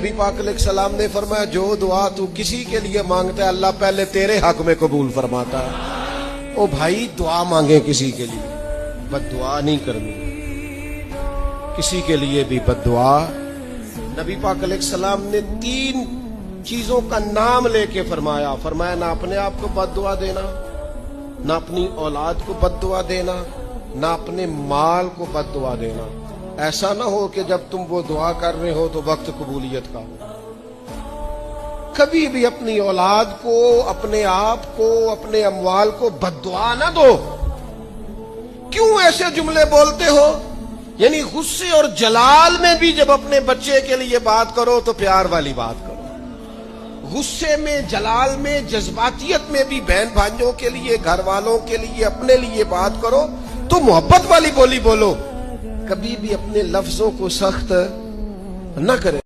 नबी पाक अलैहिस्सलाम ने फरमाया जो दुआ तू किसी के लिए मांगता है अल्लाह पहले तेरे हक में कबूल फरमाता है। ओ भाई दुआ मांगे किसी के लिए, बद्दुआ नहीं करनी, किसी के लिए भी बद्दुआ। नबी पाक अलैहिस्सलाम ने 3 चीजों का नाम लेके फरमाया ना अपने आप को बद्दुआ देना, ना अपनी औलाद को बद्दुआ देना, ना अपने माल को बद्दुआ देना। ऐसा ना हो कि जब तुम वो दुआ कर रहे हो तो वक्त कबूलियत का हो। कभी भी अपनी औलाद को, अपने आप को, अपने अमवाल को बद्दुआ ना दो। क्यों ऐसे जुमले बोलते हो? यानी गुस्से और जलाल में भी जब अपने बच्चे के लिए बात करो तो प्यार वाली बात करो। गुस्से में, जलाल में, जज्बातियत में भी बहन भाइयों के लिए, घर वालों के लिए, अपने लिए बात करो तो मोहब्बत वाली बोली बोलो। कभी भी अपने लफ्जों को सख्त न करें।